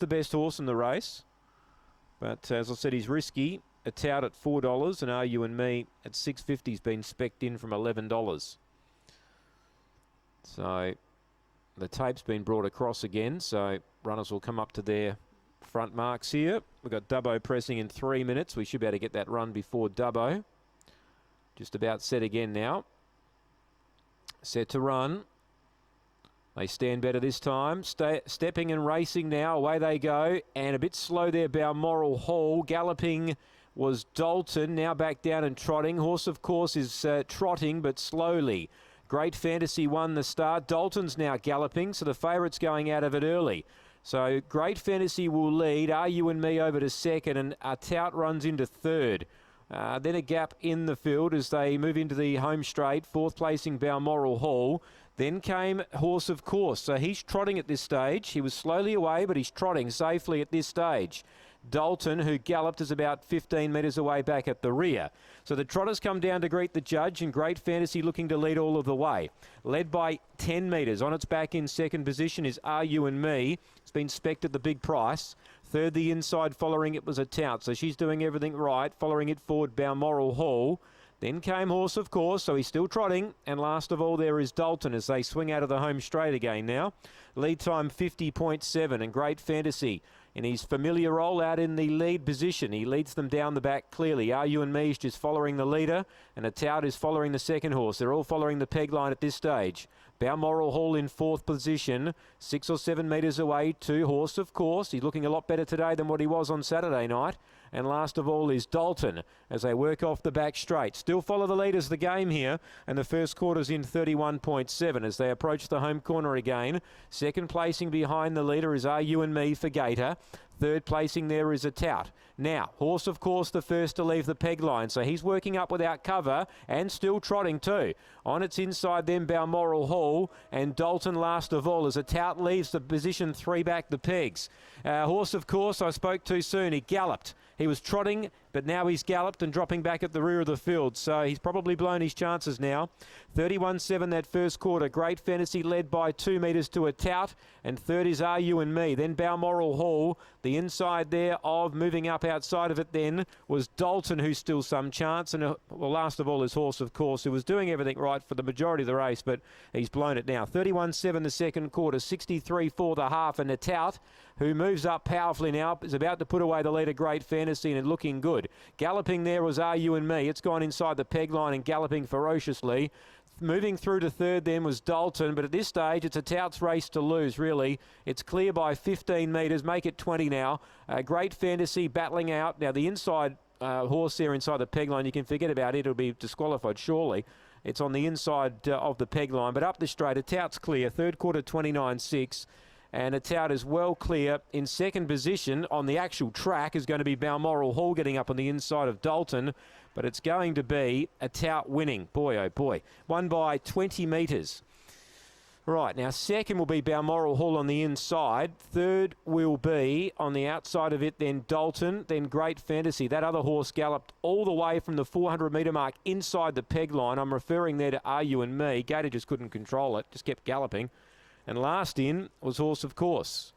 the best horse in the race. But as I said, he's risky. ATOUT at $4 and Are You and Me at $6.50 has been specced in from $11. So the tape's been brought across again, so runners will come up to their front marks here. We've got Dubbo pressing in 3 minutes. We should be able to get that run before Dubbo. Just about set again now. Set to run. They stand better this time. Stepping and racing now. Away they go. And a bit slow there, Balmoral Hall. Galloping was Dalton. Now back down and trotting. Horse, of course, is trotting, but slowly. Great Fantasy won the start. Dalton's now galloping, so the favourite's going out of it early. So Great Fantasy will lead. Are You and Me over to second, and ATOUT runs into third. Then a gap in the field as they move into the home straight. Fourth placing Balmoral Hall. Then came Horse, of course. So he's trotting at this stage. He was slowly away, but he's trotting safely at this stage. Dalton, who galloped, is about 15 metres away back at the rear. So the Trotters come down to greet the judge, and Great Fantasy looking to lead all of the way. Led by 10 metres. On its back in second position is Are You and Me. It's been specced at the big price. Third, the inside following it was ATOUT. So she's doing everything right. Following it forward, Balmoral Hall. Then came Horse, of course, so he's still trotting. And last of all, there is Dalton as they swing out of the home straight again now. Lead time 50.7, and Great Fantasy in his familiar role out in the lead position. He leads them down the back clearly. Are You and Me is just following the leader, and ATOUT is following the second horse. They're all following the peg line at this stage. Balmoral Hall in fourth position, 6 or 7 metres away to Horse, of course. He's looking a lot better today than what he was on Saturday night. And last of all is Dalton as they work off the back straight. Still follow the leaders of the game here, and the first quarter's in 31.7 as they approach the home corner again. Second placing behind the leader is Are You and Me for Gaita. Third placing there is ATOUT. Now, Horse, of course, the first to leave the peg line, so he's working up without cover and still trotting too. On its inside then, Balmoral Hall, and Dalton last of all as ATOUT leaves the position 3 back the pegs. Horse, of course, I spoke too soon. He galloped. He was trotting, but now he's galloped and dropping back at the rear of the field, so he's probably blown his chances now. 31.7 that first quarter. Great Fantasy led by 2 metres to ATOUT, and third is Are You and Me. Then Balmoral Hall. The inside there of moving up outside of it then was Dalton, who's still some chance, and well, last of all is Horse, of course, who was doing everything right for the majority of the race, but he's blown it now. 31.7 the second quarter, 63.4 the half, and ATOUT, who moves up powerfully now, is about to put away the leader Great Fantasy and looking good. Galloping there was Are You and Me. It's gone inside the peg line and galloping ferociously. Moving through to third then was Dalton, but at this stage it's ATOUT's race to lose, really. It's clear by 15 metres, make it 20 now. Great Fantasy battling out. Now the inside horse there inside the peg line, you can forget about it. It'll be disqualified surely. It's on the inside of the peg line, but up the straight, ATOUT's clear. Third quarter 29.6. And ATOUT is well clear. In second position on the actual track is going to be Balmoral Hall getting up on the inside of Dalton, but it's going to be ATOUT winning. Boy, oh boy. Won by 20 metres. Right, now second will be Balmoral Hall on the inside. Third will be on the outside of it, then Dalton, then Great Fantasy. That other horse galloped all the way from the 400 metre mark inside the peg line. I'm referring there to Are You and Me. Gaita just couldn't control it, just kept galloping. And last in was Horse, of course.